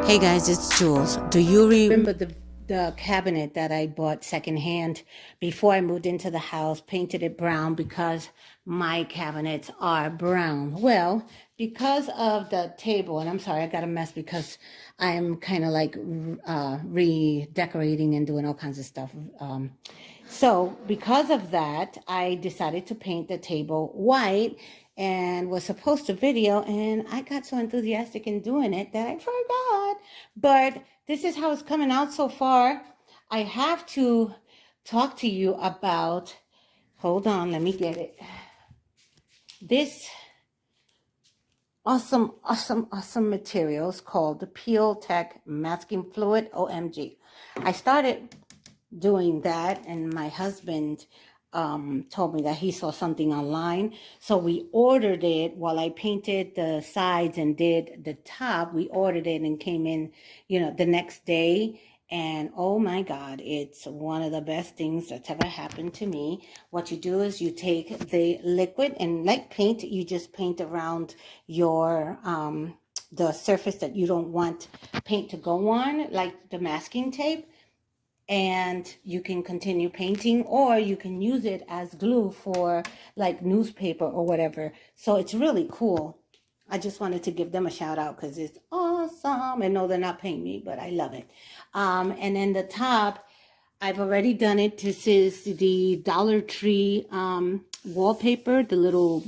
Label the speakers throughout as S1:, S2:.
S1: Hey guys, it's Jules. Do you remember the cabinet that I bought secondhand before I moved into the house, painted it brown because my cabinets are brown? Well, because of the table, and I'm sorry, I got a mess because I'm kind of like redecorating and doing all kinds of stuff. So because of that, I decided to paint the table white and was supposed to video, and I got so enthusiastic in doing it that I forgot. But this is how it's coming out so far. I have to talk to you about, hold on, let me get it. This awesome materials called the Peel Tech Masking Fluid. OMG. I started doing that, and my husband told me that he saw something online, so we ordered it. While I painted the sides and did the top, we ordered it and came in, the next day. And oh my God, it's one of the best things that's ever happened to me. What you do is you take the liquid, and like paint, you just paint around your the surface that you don't want paint to go on, like the masking tape, and you can continue painting, or you can use it as glue for like newspaper or whatever. So it's really cool. I just wanted to give them a shout out because it's awesome. And no, they're not paying me, but I love it. And then the top, I've already done it. This is the Dollar Tree wallpaper, the little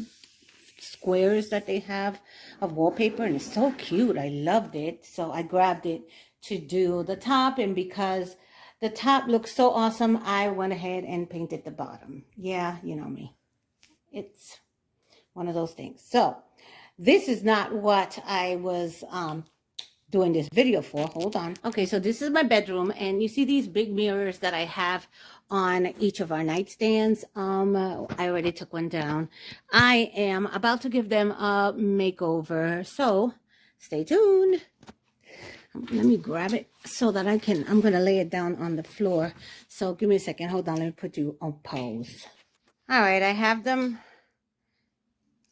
S1: squares that they have of wallpaper, and it's so cute. I loved it, so I grabbed it to do the top. And because the top looks so awesome, I went ahead and painted the bottom. Yeah, you know me. It's one of those things. So this is not what I was doing this video for. Hold on. Okay, so this is my bedroom, and you see these big mirrors that I have on each of our nightstands. I already took one down. I am about to give them a makeover, so stay tuned. Let me grab it so that I'm going to lay it down on the floor. So give me a second. Hold on. Let me put you on pause. All right. I have them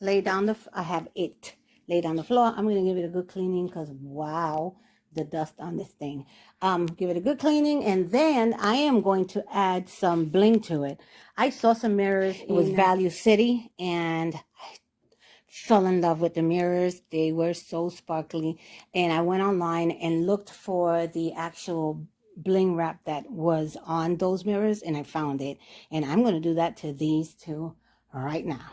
S1: lay down I have it laid on the floor. I'm going to give it a good cleaning because, wow, the dust on this thing. Give it a good cleaning. And then I am going to add some bling to it. I saw some mirrors. It was Value City, and I fell in love with the mirrors. They were so sparkly, and I went online and looked for the actual bling wrap that was on those mirrors, and I found it. And I'm going to do that to these two right now.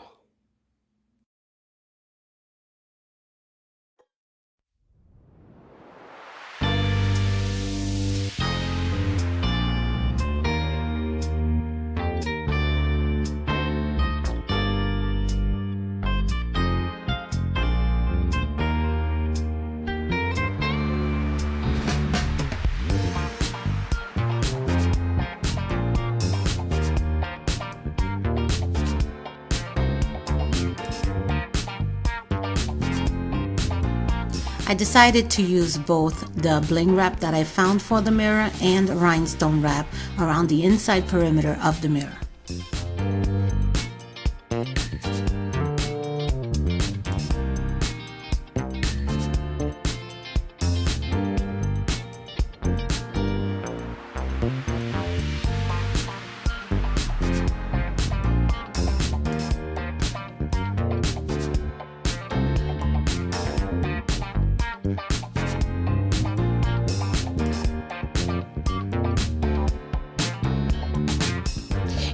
S1: I decided to use both the bling wrap that I found for the mirror and rhinestone wrap around the inside perimeter of the mirror.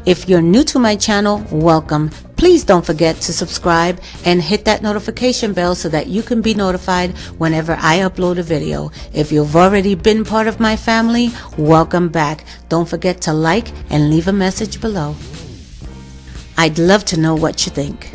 S1: If you're new to my channel, welcome. Please don't forget to subscribe and hit that notification bell so that you can be notified whenever I upload a video. If you've already been part of my family, welcome back. Don't forget to like and leave a message below. I'd love to know what you think.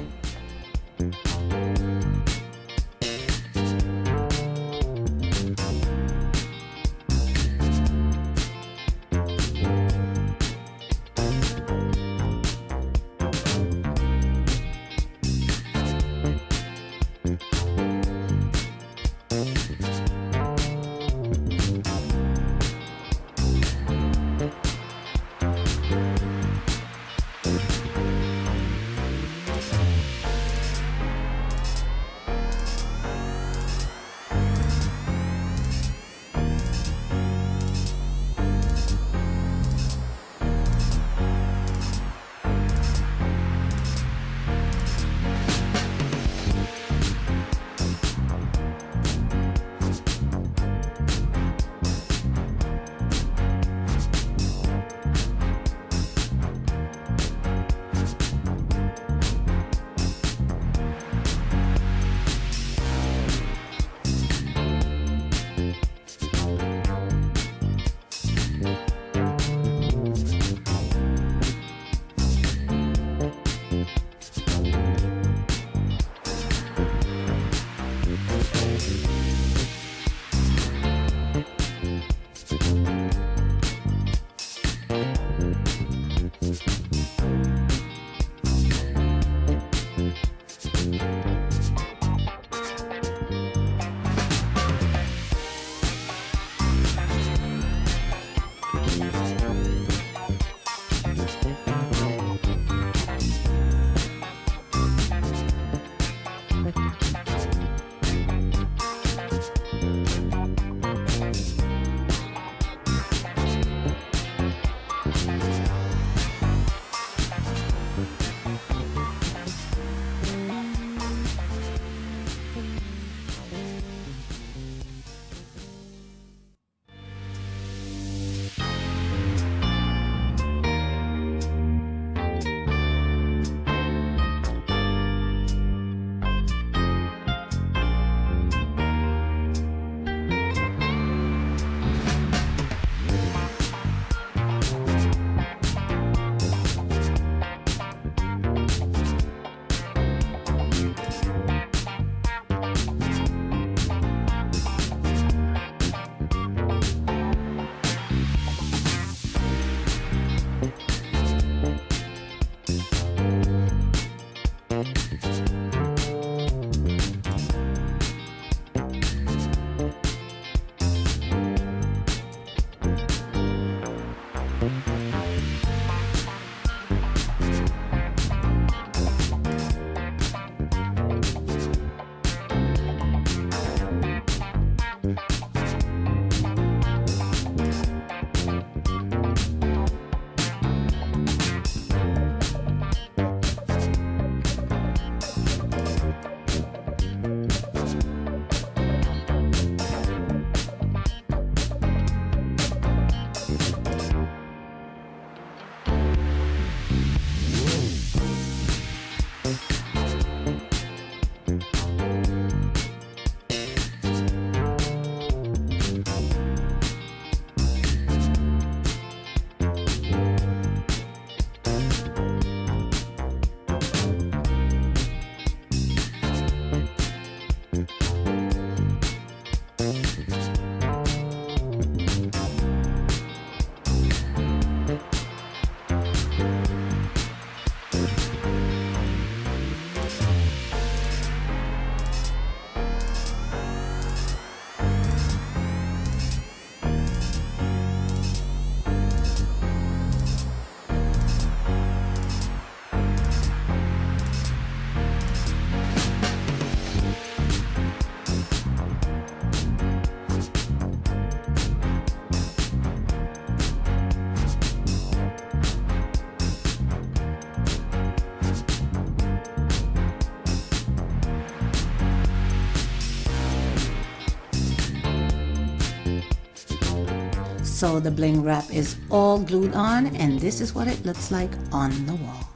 S1: So the bling wrap is all glued on, and this is what it looks like on the wall.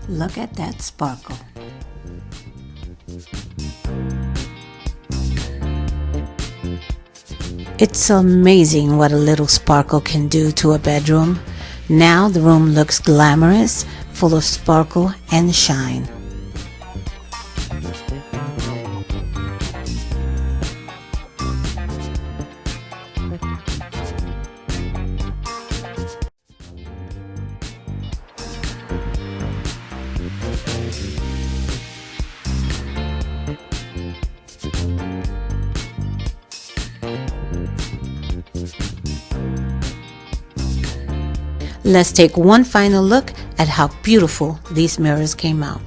S1: Look at that sparkle. It's amazing what a little sparkle can do to a bedroom. Now the room looks glamorous, full of sparkle and shine. Let's take one final look at how beautiful these mirrors came out.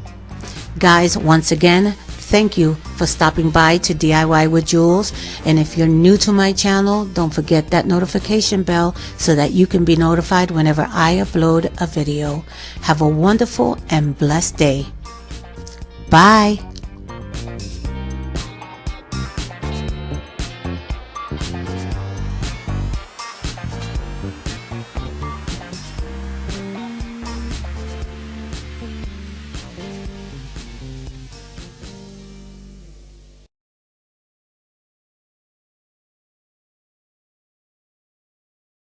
S1: Guys, once again, thank you for stopping by to DIY with Jules. And if you're new to my channel, don't forget that notification bell so that you can be notified whenever I upload a video. Have a wonderful and blessed day. Bye.